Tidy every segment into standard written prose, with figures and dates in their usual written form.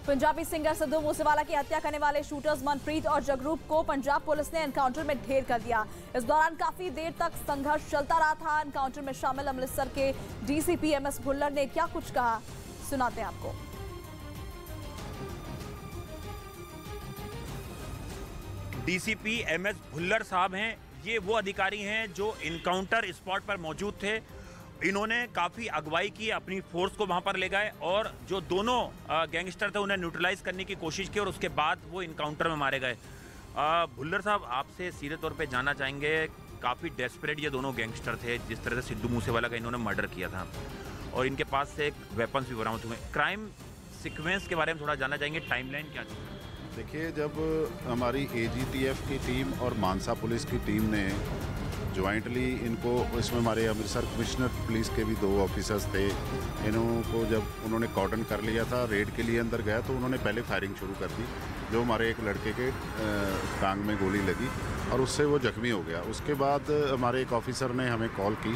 Punjabi singer Sidhu Moosewala की हत्या करने वाले शूटर्स मनप्रीत और जगरूप को पंजाब पुलिस ने एनकाउंटर में ढेर कर दिया। इस दौरान काफी देर तक संघर्ष चलता रहा था। एनकाउंटर में शामिल अमृतसर के डीसीपी एमएस भुल्लर ने क्या कुछ कहा, सुनाते हैं आपको। डीसीपी एमएस भुल्लर साहब हैं, ये वो अधिकारी हैं जो इनकाउंटर स्पॉट पर मौजूद थे। इन्होंने काफ़ी अगुवाई की, अपनी फोर्स को वहां पर ले गए और जो दोनों गैंगस्टर थे उन्हें न्यूट्रलाइज करने की कोशिश की और उसके बाद वो इनकाउंटर में मारे गए। भुल्लर साहब, आपसे सीधे तौर पे जानना चाहेंगे, काफ़ी डेस्परेट ये दोनों गैंगस्टर थे जिस तरह से सिद्धू मूसेवाला का इन्होंने मर्डर किया था और इनके पास से एक वेपन्स भी बरामद हुए। क्राइम सीक्वेंस के बारे में थोड़ा जानना चाहेंगे, टाइमलाइन क्या थी? देखिए, जब हमारी एजीटीएफ की टीम और मानसा पुलिस की टीम ने ज्वाइंटली इनको, इसमें हमारे अमृतसर कमिश्नर पुलिस के भी 2 ऑफिसर्स थे, इनको जब उन्होंने कॉर्डन कर लिया था, रेड के लिए अंदर गया तो उन्होंने पहले फायरिंग शुरू कर दी, जो हमारे एक लड़के के टांग में गोली लगी और उससे वो जख्मी हो गया। उसके बाद हमारे एक ऑफिसर ने हमें कॉल की,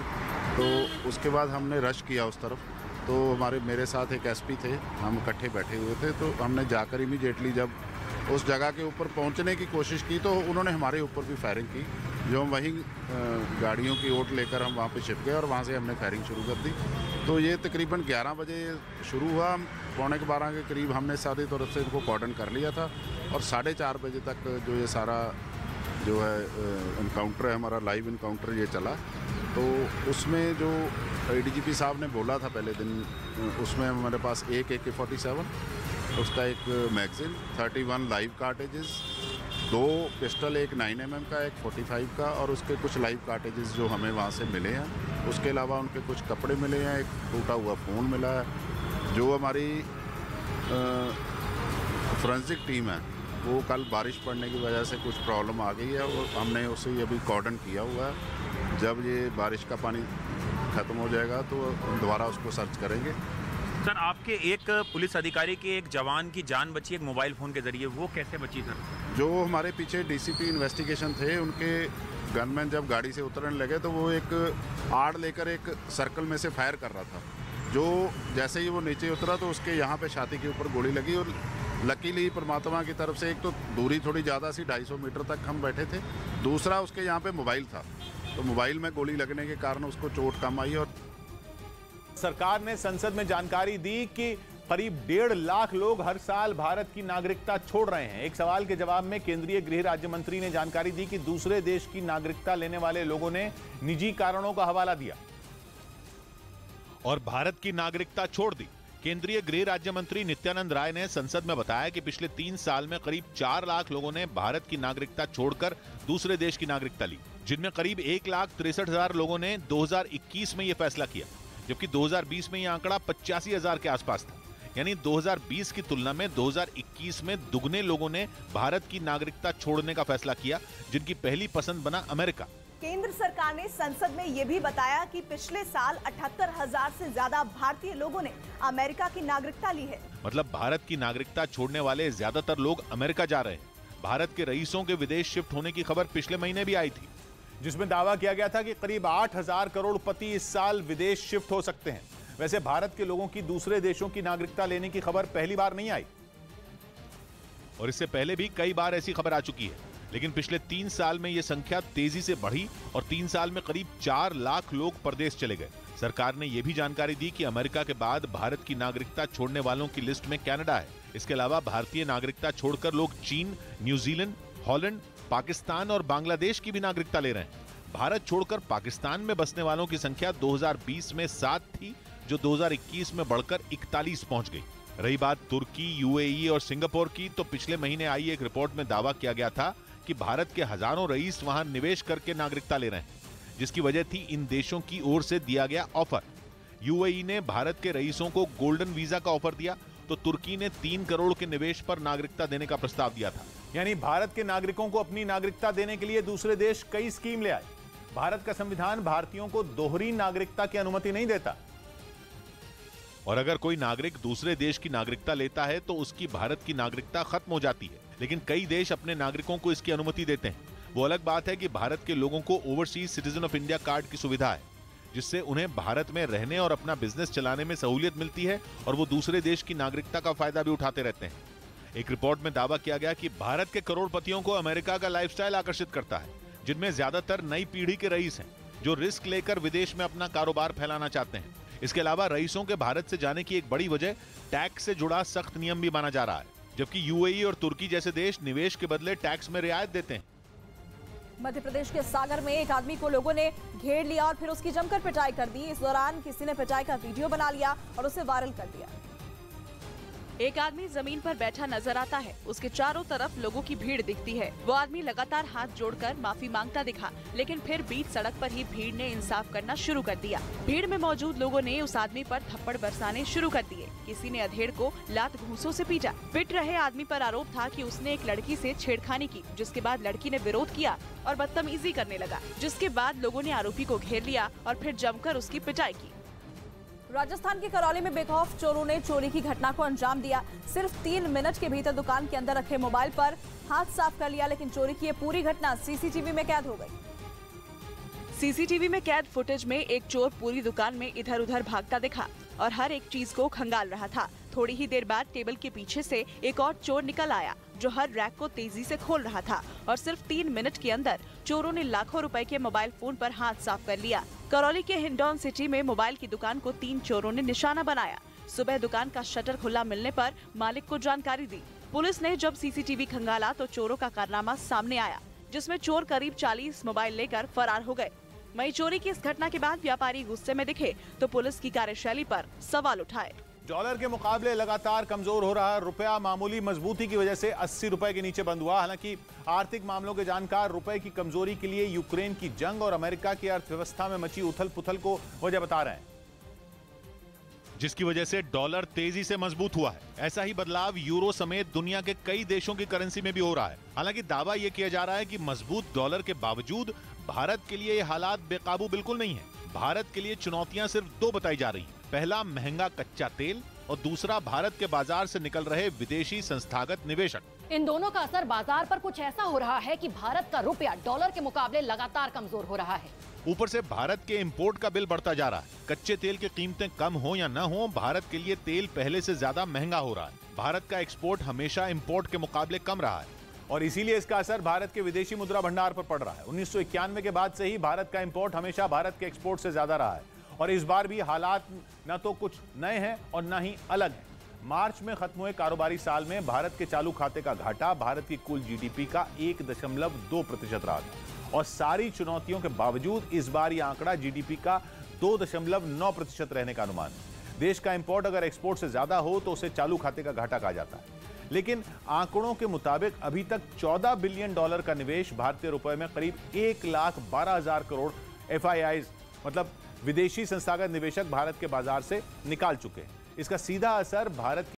तो उसके बाद हमने रश किया उस तरफ। तो मेरे साथ एक एसपी थे, हम इकट्ठे बैठे हुए थे, तो हमने जाकर इमीडिएटली जब उस जगह के ऊपर पहुंचने की कोशिश की तो उन्होंने हमारे ऊपर भी फायरिंग की, जो हम वहीं गाड़ियों की ओट लेकर हम वहाँ पे छिप गए और वहाँ से हमने फायरिंग शुरू कर दी। तो ये तकरीबन 11 बजे शुरू हुआ, 11:45 के करीब हमने सारी तरफ से इनको कॉर्डन कर लिया था और 4:30 बजे तक जो ये सारा जो है इनकाउंटर है, हमारा लाइव इनकाउंटर ये चला। तो उसमें जो एडीजीपी साहब ने बोला था पहले दिन, उसमें हमारे पास एक AK-47, उसका एक मैगजीन, 31 लाइव कार्टेजेस, 2 पिस्टल, एक 9mm का, एक 45 का और उसके कुछ लाइव कार्टेजेस जो हमें वहाँ से मिले हैं। उसके अलावा उनके कुछ कपड़े मिले हैं, एक टूटा हुआ फ़ोन मिला है। जो हमारी फोरेंसिक टीम है वो कल बारिश पड़ने की वजह से कुछ प्रॉब्लम आ गई है और हमने उसे अभी कॉर्डन किया हुआ है। जब ये बारिश का पानी ख़त्म हो जाएगा तो दोबारा उसको सर्च करेंगे। सर, आपके एक पुलिस अधिकारी के एक जवान की जान बची एक मोबाइल फ़ोन के ज़रिए, वो कैसे बची सर? जो हमारे पीछे डीसीपी इन्वेस्टिगेशन थे, उनके गनमैन जब गाड़ी से उतरने लगे तो वो एक आड़ लेकर एक सर्कल में से फायर कर रहा था। जो जैसे ही वो नीचे उतरा तो उसके यहाँ पे छाती के ऊपर गोली लगी और लकीली परमात्मा की तरफ से एक तो दूरी थोड़ी ज़्यादा सी, 250 मीटर तक हम बैठे थे, दूसरा उसके यहाँ पे मोबाइल था, तो मोबाइल में गोली लगने के कारण उसको चोट कम आई। और सरकार ने संसद में जानकारी दी कि करीब 1.5 लाख लोग हर साल भारत की नागरिकता छोड़ रहे हैं। एक सवाल के जवाब में केंद्रीय गृह राज्य मंत्री ने जानकारी दी कि दूसरे देश की नागरिकता लेने वाले लोगों ने निजी कारणों का हवाला दिया और भारत की नागरिकता छोड़ दी। केंद्रीय गृह राज्य मंत्री नित्यानंद राय ने संसद में बताया कि पिछले 3 साल में करीब 4 लाख लोगों ने भारत की नागरिकता छोड़कर दूसरे देश की नागरिकता ली, जिनमें करीब 1,63,000 लोगों ने 2021 में यह फैसला किया, जबकि 2020 में यह आंकड़ा 85,000 के आसपास था। यानी 2020 की तुलना में 2021 में दुगने लोगों ने भारत की नागरिकता छोड़ने का फैसला किया, जिनकी पहली पसंद बना अमेरिका। केंद्र सरकार ने संसद में यह भी बताया कि पिछले साल 78,000 से ज्यादा भारतीय लोगों ने अमेरिका की नागरिकता ली है। मतलब भारत की नागरिकता छोड़ने वाले ज्यादातर लोग अमेरिका जा रहे हैं। भारत के रईसों के विदेश शिफ्ट होने की खबर पिछले महीने भी आई थी, जिसमें दावा किया गया था कि करीब 8,000 करोड़पति इस साल विदेश शिफ्ट हो सकते हैं। वैसे भारत के लोगों की दूसरे देशों की नागरिकता लेने की खबर पहली बार नहीं आई और इससे पहले भी कई बार ऐसी खबर आ चुकी है, लेकिन पिछले 3 साल में यह संख्या तेजी से बढ़ी और 3 साल में करीब 4 लाख लोग परदेश चले गए। सरकार ने यह भी जानकारी दी कि अमेरिका के बाद भारत की नागरिकता छोड़ने वालों की लिस्ट में कनाडा है। इसके अलावा भारतीय नागरिकता छोड़कर लोग चीन, न्यूजीलैंड, हॉलैंड, पाकिस्तान और बांग्लादेश की भी नागरिकता ले रहे हैं। भारत छोड़कर पाकिस्तान में बसने वालों की संख्या 2020 में 7 थी, जो 2021 में बढ़कर 41 पहुंच गई। रही बात तुर्की, यूएई और सिंगापुर की, तो पिछले महीने आई एक रिपोर्ट में दावा किया गया था कि भारत के हजारों रईस वहां निवेश करके नागरिकता ले रहे हैं, जिसकी वजह थी इन देशों की ओर से दिया गया ऑफर। यूएई ने भारत के रईसों को गोल्डन वीजा का ऑफर दिया, तो तुर्की ने 3 करोड़ के निवेश पर नागरिकता देने का प्रस्ताव दिया था। यानी भारत के नागरिकों को अपनी नागरिकता देने के लिए दूसरे देश कई स्कीम ले आए। भारत का संविधान भारतीयों को दोहरी नागरिकता की अनुमति नहीं देता और अगर कोई नागरिक दूसरे देश की नागरिकता लेता है तो उसकी भारत की नागरिकता खत्म हो जाती है, लेकिन कई देश अपने नागरिकों को इसकी अनुमति देते हैं। वो अलग बात है कि भारत के लोगों को overseas citizen of India card की सुविधा है, जिससे उन्हें भारत में रहने और अपना बिजनेस चलाने में सहूलियत मिलती है और वो दूसरे देश की नागरिकता का फायदा भी उठाते रहते हैं। एक रिपोर्ट में दावा किया गया कि भारत के करोड़पतियों को अमेरिका का लाइफस्टाइल आकर्षित करता है, जिनमें ज्यादातर नई पीढ़ी के रईस हैं जो रिस्क लेकर विदेश में अपना कारोबार फैलाना चाहते हैं। इसके अलावा रईसों के भारत से जाने की एक बड़ी वजह टैक्स से जुड़ा सख्त नियम भी माना जा रहा है, जबकि यूएई और तुर्की जैसे देश निवेश के बदले टैक्स में रियायत देते हैं। मध्य प्रदेश के सागर में एक आदमी को लोगों ने घेर लिया और फिर उसकी जमकर पिटाई कर दी। इस दौरान किसी ने पिटाई का वीडियो बना लिया और उसे वायरल कर दिया। एक आदमी जमीन पर बैठा नजर आता है। उसके चारों तरफ लोगों की भीड़ दिखती है। वो आदमी लगातार हाथ जोड़कर माफी मांगता दिखा, लेकिन फिर बीच सड़क पर ही भीड़ ने इंसाफ करना शुरू कर दिया। भीड़ में मौजूद लोगों ने उस आदमी पर थप्पड़ बरसाने शुरू कर दिए। किसी ने अधेड़ को लात घूंसों से पीटा। पिट रहे आदमी पर आरोप था कि उसने एक लड़की से छेड़खानी की, जिसके बाद लड़की ने विरोध किया और बदतमीजी करने लगा, जिसके बाद लोगों ने आरोपी को घेर लिया और फिर जमकर उसकी पिटाई की। राजस्थान के करौली में बेखौफ चोरों ने चोरी की घटना को अंजाम दिया। सिर्फ 3 मिनट के भीतर दुकान के अंदर रखे मोबाइल पर हाथ साफ कर लिया, लेकिन चोरी की ये पूरी घटना सीसीटीवी में कैद हो गई। सीसीटीवी में कैद फुटेज में एक चोर पूरी दुकान में इधर उधर भागता दिखा और हर एक चीज को खंगाल रहा था। थोड़ी ही देर बाद टेबल के पीछे से एक और चोर निकल आया, जो हर रैक को तेजी से खोल रहा था और सिर्फ 3 मिनट के अंदर चोरों ने लाखों रुपए के मोबाइल फोन पर हाथ साफ कर लिया। करौली के हिंडौन सिटी में मोबाइल की दुकान को 3 चोरों ने निशाना बनाया। सुबह दुकान का शटर खुला मिलने पर मालिक को जानकारी दी। पुलिस ने जब सीसीटीवी खंगाला तो चोरों का कारनामा सामने आया, जिसमें चोर करीब 40 मोबाइल लेकर फरार हो गए। वहीं चोरी की इस घटना के बाद व्यापारी गुस्से में दिखे तो पुलिस की कार्यशैली पर सवाल उठाए। डॉलर के मुकाबले लगातार कमजोर हो रहा रुपया मामूली मजबूती की वजह से 80 रुपए के नीचे बंद हुआ। हालांकि आर्थिक मामलों के जानकार रुपए की कमजोरी के लिए यूक्रेन की जंग और अमेरिका की अर्थव्यवस्था में मची उथल पुथल को वजह बता रहे हैं, जिसकी वजह से डॉलर तेजी से मजबूत हुआ है। ऐसा ही बदलाव यूरो समेत दुनिया के कई देशों की करेंसी में भी हो रहा है। हालांकि दावा यह किया जा रहा है कि मजबूत डॉलर के बावजूद भारत के लिए ये हालात बेकाबू बिल्कुल नहीं है। भारत के लिए चुनौतियां सिर्फ 2 बताई जा रही हैं। पहला, महंगा कच्चा तेल और दूसरा, भारत के बाजार से निकल रहे विदेशी संस्थागत निवेशक। इन दोनों का असर बाजार पर कुछ ऐसा हो रहा है कि भारत का रुपया डॉलर के मुकाबले लगातार कमजोर हो रहा है। ऊपर से भारत के इंपोर्ट का बिल बढ़ता जा रहा है। कच्चे तेल की कीमतें कम हो या न हो, भारत के लिए तेल पहले से ज्यादा महंगा हो रहा है। भारत का एक्सपोर्ट हमेशा इंपोर्ट के मुकाबले कम रहा है और इसीलिए इसका असर भारत के विदेशी मुद्रा भंडार पर पड़ रहा है। 1991 के बाद से ही भारत का इंपोर्ट हमेशा भारत के एक्सपोर्ट से ज्यादा रहा है और इस बार भी हालात न तो कुछ नए हैं और न ही अलग हैं। मार्च में खत्म हुए कारोबारी साल में भारत के चालू खाते का घाटा भारत की कुल जीडीपी का 1.2% रहा था और सारी चुनौतियों के बावजूद इस बार यह आंकड़ा जीडीपी का 2.9% रहने का अनुमान है। देश का इंपोर्ट अगर एक्सपोर्ट से ज्यादा हो तो उसे चालू खाते का घाटा कहा जाता है, लेकिन आंकड़ों के मुताबिक अभी तक $14 बिलियन का निवेश भारतीय रुपए में करीब 1,12,000 करोड़ FIIs मतलब विदेशी संस्थागत निवेशक भारत के बाजार से निकाल चुके हैं। इसका सीधा असर भारत